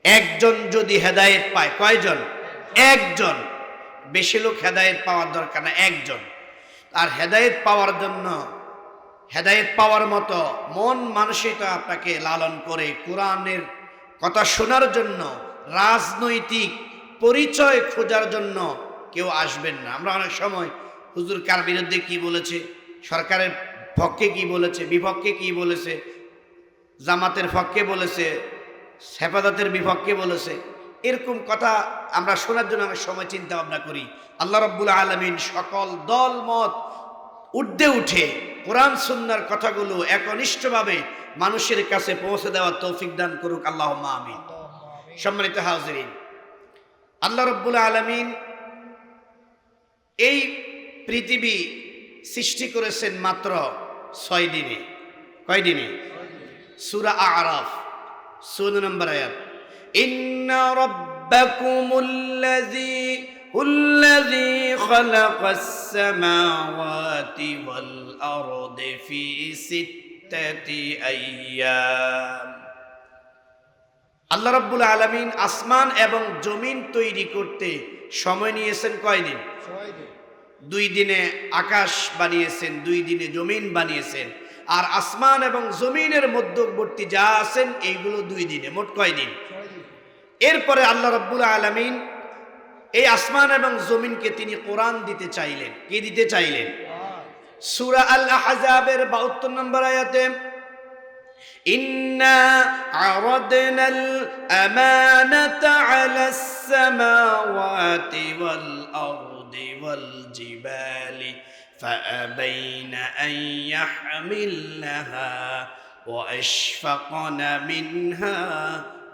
একজন যদি হেদায়েত পায়, কয়জন? একজন। বেশি লোক হেদায়েত পাওয়ার দরকার না, একজন। আর হেদায়েত পাওয়ার জন্য, হেদায়েত পাওয়ার মতো মন মানসিকতা আপনাকে লালন করে কোরআনের কথা শোনার জন্য, রাজনৈতিক পরিচয় খোঁজার জন্য কেউ আসবেন না। আমরা অনেক সময় হুজুর কার বিরুদ্ধে কি বলেছে, সরকারের পক্ষে কি বলেছে, বিপক্ষে কি বলেছে, জামাতের পক্ষে বলেছে, হেফাজতের বিপক্ষে বলেছে, এরকম কথা আমরা শোনার জন্য অনেক সময় চিন্তা ভাবনা করি। আল্লাহ রাব্বুল আলামিন সকল দল মত ঊর্ধ্বে উঠে কোরআন সুন্নাহর কথাগুলো একনিষ্ঠভাবে মানুষের কাছে পৌঁছে দেওয়ার তৌফিক দান করুক, আল্লাহুম্মা আমিন। সম্মানিত হাজিরিন, আল্লাহ রাব্বুল আলামিন এই পৃথিবী সৃষ্টি করেছেন মাত্র 6 দিনে। কয় দিনে? সূরা আরাফ 14 নম্বর আয়াত, ইন্না রাব্বাকুমুল্লাযী হুল্লাযী খালাকাস সামাওয়াতি ওয়াল আরদি ফি সিত্তাতি আইয়াম। আল্লাহ রাব্বুল আলামিন আসমান এবং জমিন তৈরি করতে সময় নিয়েছেন কয়দিন? 6 দিন। 2 দিনে আকাশ বানিয়েছেন, 2 দিনে জমিন বানিয়েছেন। আর আসমান এবং জমিনের মধ্যবর্তী যা আছেন এইগুলো 2 দিনে। মোট কয় দিন? 6 দিন। এরপরে আল্লাহ রাব্বুল আলামিন এই আসমান এবং জমিনকে তিনি কোরআন দিতে চাইলেন। কি দিতে চাইলেন? সূরা আল আহজাবের 72 নম্বর আয়াতে, ইন্না আরাদনাল আমানাতা আলাস সামাওয়াতি ওয়াল আরদি ওয়াল জিবালি فأبين أن يحملنها وأشفقن منها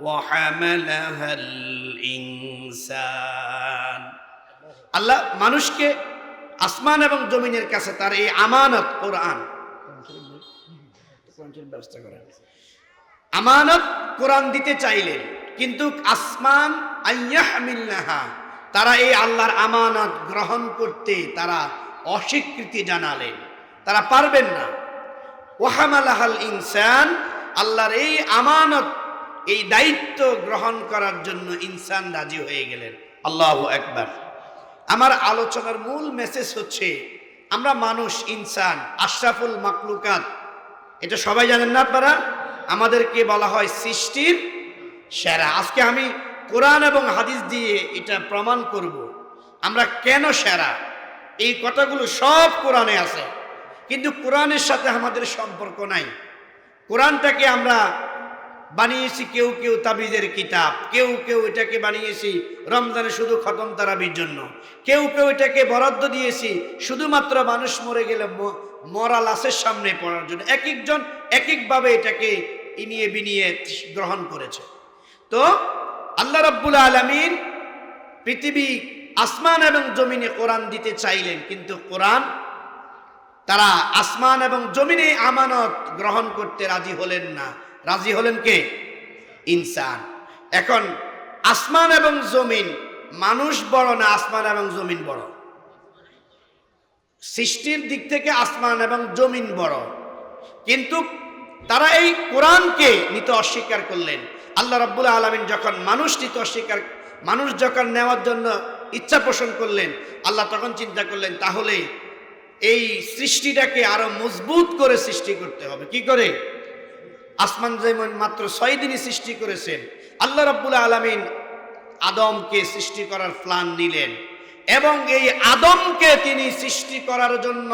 وحملها الإنسان। আল্লাহ মানুষকে আসমান এবং জমিনের কাছে তার এই আমানত কোরআন, ব্যবস্থা করেন, আমানত কোরআন দিতে চাইলেন। কিন্তু আসমান আইয়াহমিলনাহা, তারা এই আল্লাহর আমানত গ্রহণ করতে তারা অস্বীকৃতি জানালেন, তারা পারবেন না। ওয়াহামালাহাল ইনসান, আল্লাহর এই আমানত, এই দায়িত্ব গ্রহণ করার জন্য ইনসান রাজি হয়ে গেলেন। আল্লাহু আকবার। আমার আলোচনার মূল মেসেজ হচ্ছে, আমরা মানুষ, ইনসান, আশরাফুল মাখলুকাত, এটা সবাই জানেন না আপনারা? আমাদেরকে বলা হয় সৃষ্টির সেরা। আজকে আমি কোরআন এবং হাদিস দিয়ে এটা প্রমাণ করব আমরা কেন সেরা। এই কথাগুলো সব কোরআনে আছে, কিন্তু কোরআনের সাথে আমাদের সম্পর্ক নাই। কোরআনটাকে আমরা বানিয়েছি কেউ কেউ তাবিজের কিতাব, কেউ কেউ এটাকে বানিয়েছি রমজানে শুধু খতম তারাবির জন্য, কেউ কেউ এটাকে বরাদ্দ দিয়েছি শুধুমাত্র মানুষ মরে গেলে মরা লাশের সামনে পড়ার জন্য। এক একজন এক একভাবে এটাকে ইনিয়ে বিনিয়ে গ্রহণ করেছে। তো আল্লাহ রাব্বুল আলামিন পৃথিবী, আসমান এবং জমিনে কোরআন দিতে চাইলেন, কিন্তু কোরআন, তারা আসমান এবং জমিনে আমানত গ্রহণ করতে রাজি হলেন না। রাজি হলেন কে? ইনসান। এখন আসমান এবং জমিন, মানুষ বড় না আসমান এবং জমিন বড়? সৃষ্টির দিক থেকে আসমান এবং জমিন বড়, কিন্তু তারা এই কোরআনকে নিতে অস্বীকার করলেন। আল্লাহ রাব্বুল আলামিন যখন মানুষ যখন নেওয়ার জন্য ইচ্ছা পোষণ করলেন, আল্লাহ তখন চিন্তা করলেন তাহলে এই সৃষ্টিটাকে আরো মজবুত করে সৃষ্টি করতে হবে। কি করে? আসমান জমিন মাত্র 6 দিনই সৃষ্টি করেছেন। আল্লাহ রাব্বুল আলামিন আদমকে সৃষ্টি করার প্ল্যান নিলেন, এবং এই আদমকে তিনি সৃষ্টি করার জন্য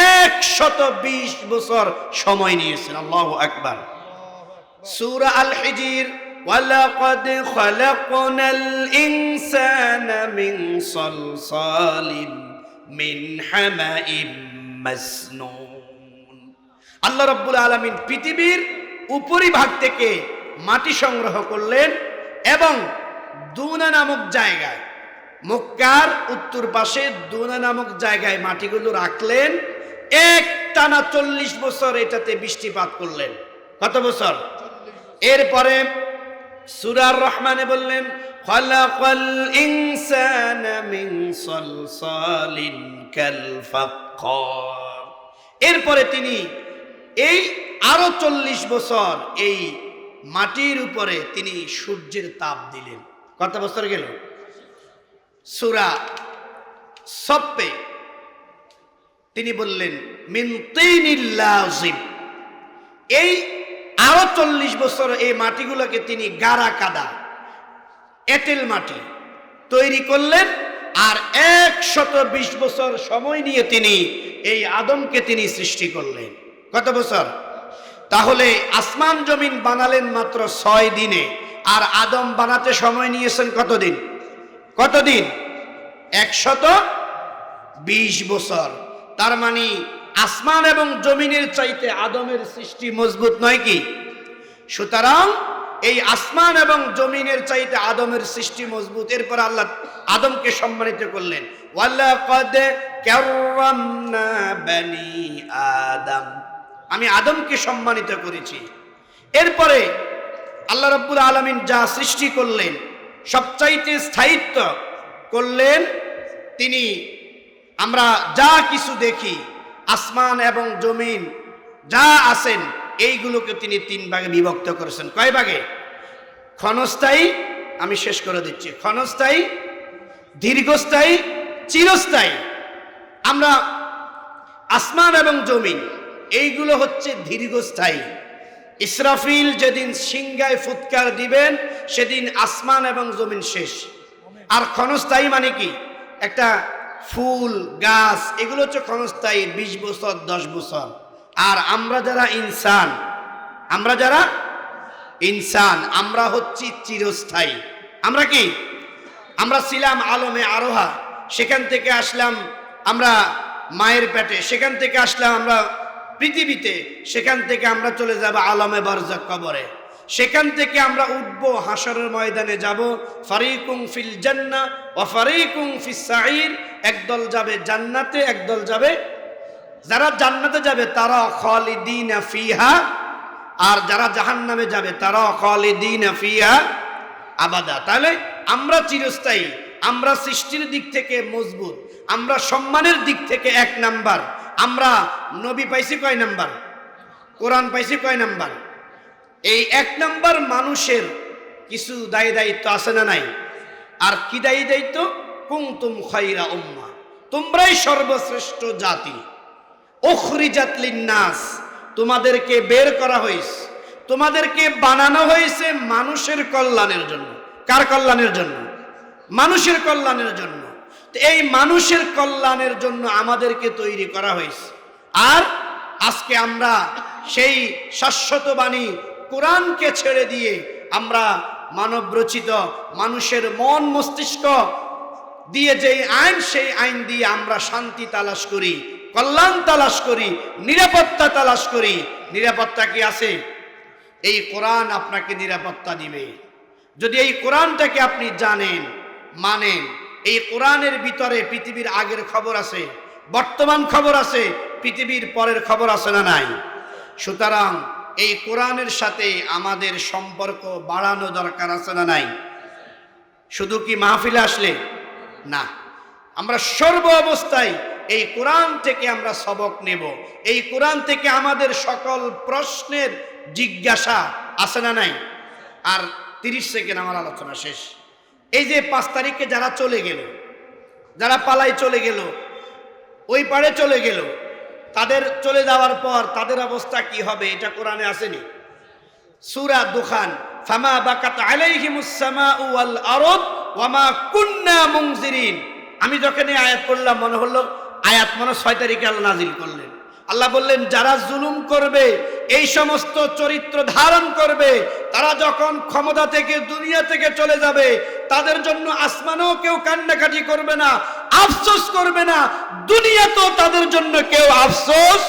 120 বছর সময় নিয়েছেন। আল্লাহু আকবার। সূরা আল হিজর, ওয়ালাকাদ খালাকনাল ইনসানা মিন সালসালিন মিন হামাইম মাসনুন। আল্লাহ রাব্বুল আলামিন পৃথিবীর উপরিভাগ থেকে মাটি সংগ্রহ করলেন এবং দুনা নামক জায়গায়, মক্কার উত্তর পাশে দুনা নামক জায়গায় মাটিগুলো রাখলেন। একটানা 40 বছর এটাতে বৃষ্টিপাত করলেন। কত বছর? এরপরে সূরা রহমানে বললেন, খালাকাল ইনসানা মিন সালসালিন কাল ফাক্কার। এরপরে তিনি এই আরো 40 বছর এই মাটির উপরে তিনি সূর্যের তাপ দিলেন। কত বছর গেল? সূরা সফে তিনি বললেন মিন তিনিল লাযিব। এই আরো 40 বছর এই মাটিগুলোকে তিনি গাড়া কাদা এঁটেল মাটি তৈরি করলেন, আর 120 বছর সময় নিয়ে তিনি এই আদমকে তিনি সৃষ্টি করলেন। কত বছর? তাহলে আসমান জমিন বানালেন মাত্র 6 দিনে, আর আদম বানাতে সময় নিয়েছেন কতদিন? কতদিন? 120 বছর। তার মানে আসমান এবং জমিনের চাইতে আদমের সৃষ্টি মজবুত নয় কি? সুতরাং এই আসমান এবং জমিনের চাইতে আদমের সৃষ্টি মজবুত। এরপর আল্লাহ আদমকে সম্মানিত করলেন, ওয়ালাকাদ কাররামনা বানি আদম, আমি আদমকে সম্মানিত করেছি। এরপরে আল্লাহ রাব্বুল আলামিন যা সৃষ্টি করলেন সবচাইতে স্থায়িত্ব করলেন তিনি। আমরা যা কিছু দেখি আসমান এবং জমিন যা আছেন এইগুলোকে তিনি 3 ভাগে বিভক্ত করেছেন। কয় ভাগে? ক্ষণস্থায়ী, আমি শেষ করে দিচ্ছি, ক্ষণস্থায়ী, দীর্ঘস্থায়ী, চিরস্থায়ী। আমরা আসমান এবং জমিন এইগুলো হচ্ছে দীর্ঘস্থায়ী। ইসরাফিল যেদিন সিংহায় ফুৎকার দিবেন সেদিন আসমান এবং জমিন শেষ। আর ক্ষণস্থায়ী মানে কি? একটা ফুল গাছ এগুলো হচ্ছে ক্ষণস্থায়ী, 20 বছর 10 বছর। আর আমরা যারা ইনসান, আমরা হচ্ছি চিরস্থায়ী। আমরা কি? আমরা ছিলাম আলমে আরোহা, সেখান থেকে আসলাম আমরা মায়ের পেটে, সেখান থেকে আসলাম আমরা পৃথিবীতে, সেখান থেকে আমরা চলে যাব আলমে বারজাক কবরে, সেখান থেকে আমরা উঠব হাসরের ময়দানে যাব। ফারিকুম ফিল জান্নাহ ওয়া ফারিকুম ফিস সাঈর, একদল যাবে জান্নাতে, একদল যাবে, যারা জান্নাতে যাবে তারা খালিদিনা ফিহা, আর যারা জাহান্নামে যাবে তারা খালিদিনা ফিহা আবাদা। তাহলে আমরা চিরস্থায়ী, আমরা সৃষ্টির দিক থেকে মজবুত, আমরা সম্মানের দিক থেকে 1 নাম্বার। আমরা নবী পাইছি কয় নাম্বার? কোরআন পাইছি কয় নাম্বার? এই 1 নাম্বার মানুষের কিছু দায়িত্ব আছে না নাই? আর কি দায়িত্ব? কুনতুম খায়রা উম্মাহ, তোমরাই সর্বশ্রেষ্ঠ জাতি। উখরিজাত লিন্নাস, তোমাদেরকে বের করা হয়েছে, তোমাদেরকে বানানো হয়েছে মানুষের কল্যাণের জন্য। কার কল্যাণের জন্য? মানুষের কল্যাণের জন্য। এই মানুষের কল্যাণের জন্য আমাদেরকে তৈরি করা হয়েছে। আর আজকে আমরা সেই শাশ্বত বাণী কোরআনকে ছেড়ে দিয়ে আমরা মানব রচিত মানুষের মন মস্তিষ্ক দিয়ে যেই আইন, সেই আইন দিয়ে আমরা শান্তি তালাশ করি, কল্যাণ তালাশ করি, নিরাপত্তা তালাশ করি। নিরাপত্তা কি আছে? এই কোরআন আপনাকে নিরাপত্তা দিবে যদি এই কোরআনটাকে আপনি জানেন, মানেন। এই কোরআনের ভিতরে পৃথিবীর আগের খবর আছে, বর্তমান খবর আছে, পৃথিবীর পরের খবর আছে না নাই? সুতরাং এই কোরআনের সাথে আমাদের সম্পর্ক বাড়ানো দরকার আছে না নাই? শুধু কি মাহফিলে আসলে না, আমরা সর্ব অবস্থায় এই কোরআন থেকে আমরা সবক নেব। এই কোরআন থেকে আমাদের সকল প্রশ্নের জিজ্ঞাসা আছে না নাই? আর 30 সেকেন্ড আমার আলোচনা শেষ। এই যে 5 তারিখে যারা চলে গেল, যারা পালাই চলে গেল, ওই পারে চলে গেল, তাদের চলে যাওয়ার পর তাদের অবস্থা কি হবে এটা কোরআনে আসেনি? সূরা দুখান, ফামা বাকাত আলাইহিমুস সামাউ ওয়াল আরদ ওয়া মা কুননা মুনজিরিন। আমি যখন এই আয়াত পড়লাম মনে হলো আয়াত মনে 6 তারিখে আল্লাহ নাজিল করলেন। আল্লাহ বললেন যারা জুলুম করবে, এই সমস্ত চরিত্র ধারণ করবে, তারা যখন ক্ষমতা থেকে দুনিয়া থেকে চলে যাবে তাদের জন্য আসমানেও কেউ কান্নাকাটি করবে না, আফসোস করবে না, দুনিয়াতেও তাদের জন্য কেউ আফসোস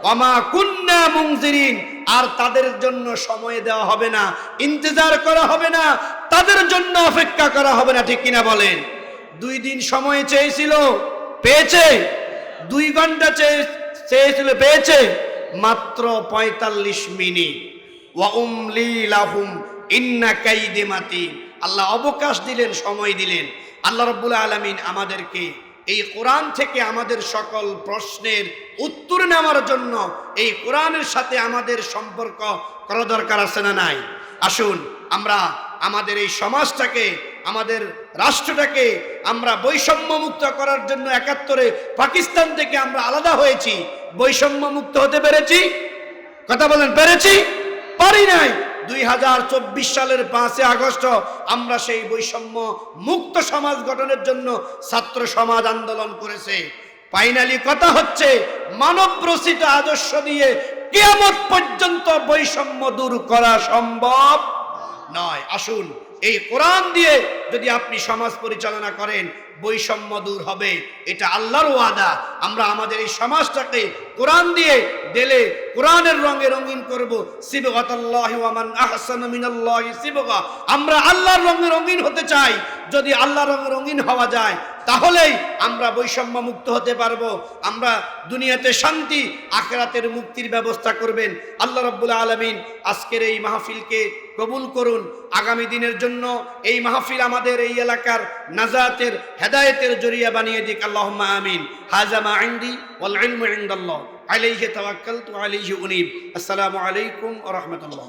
ওয়া মা কুননা মুনজিরিন, আর তাদের জন্য সময় দেওয়া হবে না, ইন্তজার করা হবে না, তাদের জন্য অপেক্ষা করা হবে না। ঠিক কিনা বলেন? 2 দিন সময় চেয়েছিল, পেয়েছে? 2 ঘন্টা চেয়েছিল, পেয়েছে? মাত্র 45 মিনিট। ওয়া উমলি লাহুম ইন্না কাইদি মাতিন। আল্লাহ অবকাশ দিলেন, সময় দিলেন। আল্লাহ রাব্বুল আলামিন আমাদেরকে এই কোরআন থেকে আমাদের সকল প্রশ্নের উত্তর নেওয়ার জন্য এই কোরআনের সাথে আমাদের সম্পর্ক করা দরকার আছে না নাই? আসুন আমরা আমাদের এই সমাজটাকে, আমাদের রাষ্ট্রটাকে আমরা বৈষম্য মুক্ত করার জন্য ৭১ পাকিস্তান থেকে আমরা আলাদা হয়েছি, বৈষম্য মুক্ত হতে পেরেছি? কথা বলেন, পেরেছি? পারি নাই। 2024 সালের 5 আগস্ট আমরা সেই বৈষম্য মুক্ত সমাজ গঠনের জন্য ছাত্র সমাজ আন্দোলন করেছে। ফাইনালি কথা হচ্ছে, মানব রচিত আদর্শ দিয়ে কিয়ামত পর্যন্ত বৈষম্য দূর করা সম্ভব নয়। আসুন এই কোরআন দিয়ে যদি আপনি সমাজ পরিচালনা করেন, বৈষম্য দূর হবে, এটা আল্লাহর ওয়াদা। আমরা আমাদের এই সমাজটাকে কোরআন দিয়ে দিলে কোরআনের রঙে রঙিন করব। সিবগাতাল্লাহি ওয়া মান আহসানু মিনাল্লাহি সিবগা। আমরা আল্লাহর রঙে রঙিন হতে চাই। যদি আল্লাহর রঙে রঙিন হওয়া যায়, তাহলেই আমরা বৈষম্য মুক্ত হতে পারবো। আমরা দুনিয়াতে শান্তি, আখিরাতের মুক্তির ব্যবস্থা করবেন আল্লাহ রাব্বুল আলামিন। আজকের এই মাহফিলকে কবুল করুন। আগামী দিনের জন্য এই মাহফিল আমাদের এই এলাকার নাজাতের, হেদায়েতের জরিয়া বানিয়ে দিক। আল্লাহুম্মা আমিন। হাযা মা ইনদি ওয়াল ইলমু ইনদাল্লাহ, আলাইহি তাওয়াক্কালতু আলাইহি উনীব। আসসালামু আলাইকুম ওয়া রাহমাতুল্লাহ।